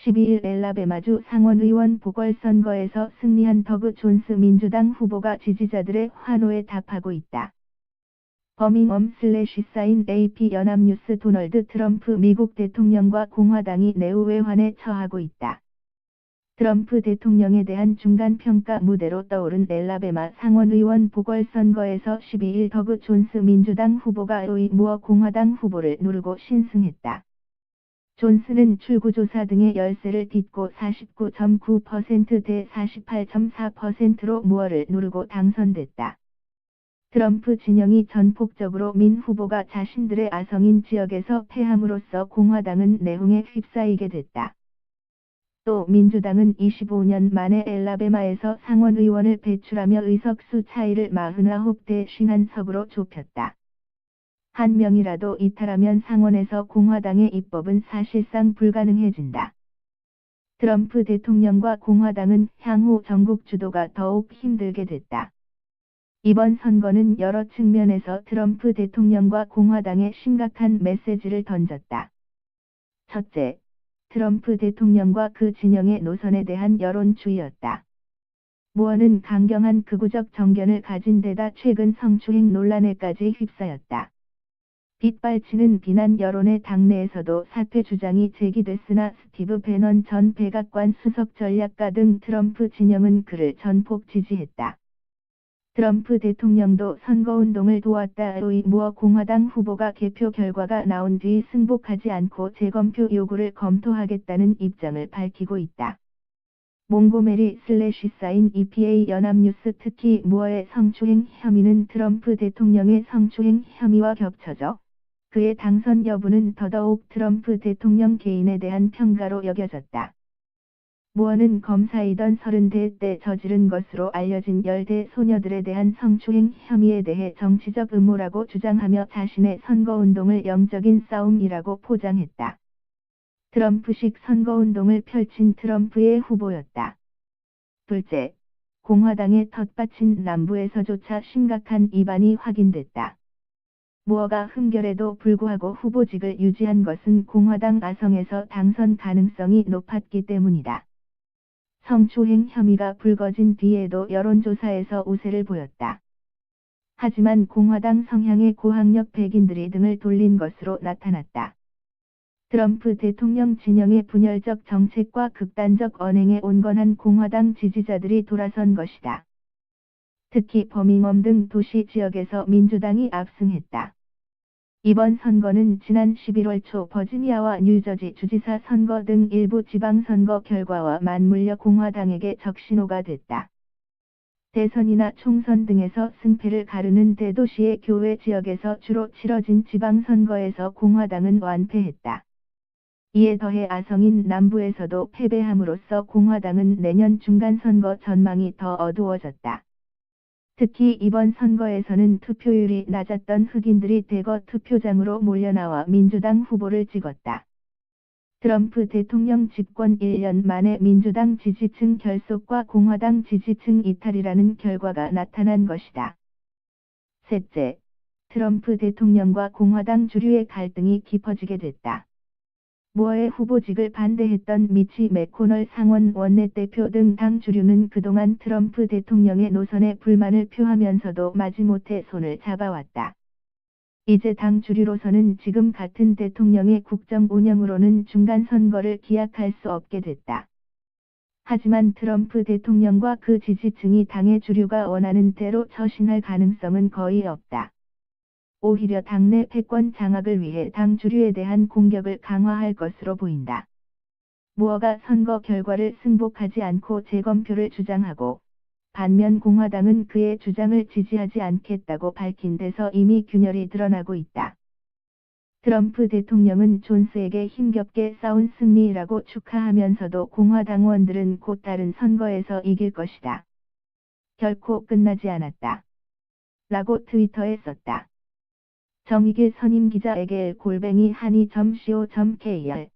12일 엘라베마주 상원의원 보궐선거에서 승리한 더그 존스 민주당 후보가 지지자들의 환호에 답하고 있다. 버밍엄/사인 AP 연합뉴스 도널드 트럼프 미국 대통령과 공화당이 내후 외환에 처하고 있다. 트럼프 대통령에 대한 중간평가 무대로 떠오른 엘라베마 상원의원 보궐선거에서 12일 더그 존스 민주당 후보가 로이 무어 공화당 후보를 누르고 신승했다. 존스는 출구조사 등의 열세를 딛고 49.9% 대 48.4%로 무어를 누르고 당선됐다. 트럼프 진영이 전폭적으로 민 후보가 자신들의 아성인 지역에서 패함으로써 공화당은 내홍에 휩싸이게 됐다. 또 민주당은 25년 만에 엘라베마에서 상원의원을 배출하며 의석수 차이를 49대 51석으로 좁혔다. 한 명이라도 이탈하면 상원에서 공화당의 입법은 사실상 불가능해진다. 트럼프 대통령과 공화당은 향후 전국 주도가 더욱 힘들게 됐다. 이번 선거는 여러 측면에서 트럼프 대통령과 공화당에 심각한 메시지를 던졌다. 첫째, 트럼프 대통령과 그 진영의 노선에 대한 여론주의였다. 무어는 강경한 극우적 정견을 가진 데다 최근 성추행 논란에까지 휩싸였다. 빗발치는 비난 여론의 당내에서도 사퇴 주장이 제기됐으나 스티브 배넌 전 백악관 수석 전략가 등 트럼프 진영은 그를 전폭 지지했다. 트럼프 대통령도 선거운동을 도왔다. 로이 무어 공화당 후보가 개표 결과가 나온 뒤 승복하지 않고 재검표 요구를 검토하겠다는 입장을 밝히고 있다. 몽고메리/사인 EPA 연합뉴스 특히 무어의 성추행 혐의는 트럼프 대통령의 성추행 혐의와 겹쳐져 그의 당선 여부는 더더욱 트럼프 대통령 개인에 대한 평가로 여겨졌다. 무어는 검사이던 30대 때 저지른 것으로 알려진 10대 소녀들에 대한 성추행 혐의에 대해 정치적 음모라고 주장하며 자신의 선거운동을 영적인 싸움이라고 포장했다. 트럼프식 선거운동을 펼친 트럼프의 후보였다. 둘째, 공화당의 텃밭인 남부에서조차 심각한 이반이 확인됐다. 무어가 흠결에도 불구하고 후보직을 유지한 것은 공화당 아성에서 당선 가능성이 높았기 때문이다. 성추행 혐의가 불거진 뒤에도 여론조사에서 우세를 보였다. 하지만 공화당 성향의 고학력 백인들이 등을 돌린 것으로 나타났다. 트럼프 대통령 진영의 분열적 정책과 극단적 언행에 온건한 공화당 지지자들이 돌아선 것이다. 특히 버밍엄 등 도시 지역에서 민주당이 압승했다. 이번 선거는 지난 11월 초 버지니아와 뉴저지 주지사 선거 등 일부 지방선거 결과와 맞물려 공화당에게 적신호가 됐다. 대선이나 총선 등에서 승패를 가르는 대도시의 교외 지역에서 주로 치러진 지방선거에서 공화당은 완패했다. 이에 더해 아성인 남부에서도 패배함으로써 공화당은 내년 중간선거 전망이 더 어두워졌다. 특히 이번 선거에서는 투표율이 낮았던 흑인들이 대거 투표장으로 몰려나와 민주당 후보를 찍었다. 트럼프 대통령 집권 1년 만에 민주당 지지층 결속과 공화당 지지층 이탈이라는 결과가 나타난 것이다. 셋째, 트럼프 대통령과 공화당 주류의 갈등이 깊어지게 됐다. 무어의 후보직을 반대했던 미치 매코널 상원 원내대표 등 당 주류는 그동안 트럼프 대통령의 노선에 불만을 표하면서도 마지못해 손을 잡아왔다. 이제 당 주류로서는 지금 같은 대통령의 국정 운영으로는 중간선거를 기약할 수 없게 됐다. 하지만 트럼프 대통령과 그 지지층이 당의 주류가 원하는 대로 처신할 가능성은 거의 없다. 오히려 당내 패권 장악을 위해 당 주류에 대한 공격을 강화할 것으로 보인다. 무어가 선거 결과를 승복하지 않고 재검표를 주장하고 반면 공화당은 그의 주장을 지지하지 않겠다고 밝힌 데서 이미 균열이 드러나고 있다. 트럼프 대통령은 존스에게 힘겹게 싸운 승리라고 축하하면서도 공화당원들은 곧 다른 선거에서 이길 것이다. 결코 끝나지 않았다. 라고 트위터에 썼다. 정익일 선임기자에게 @한이.co.kr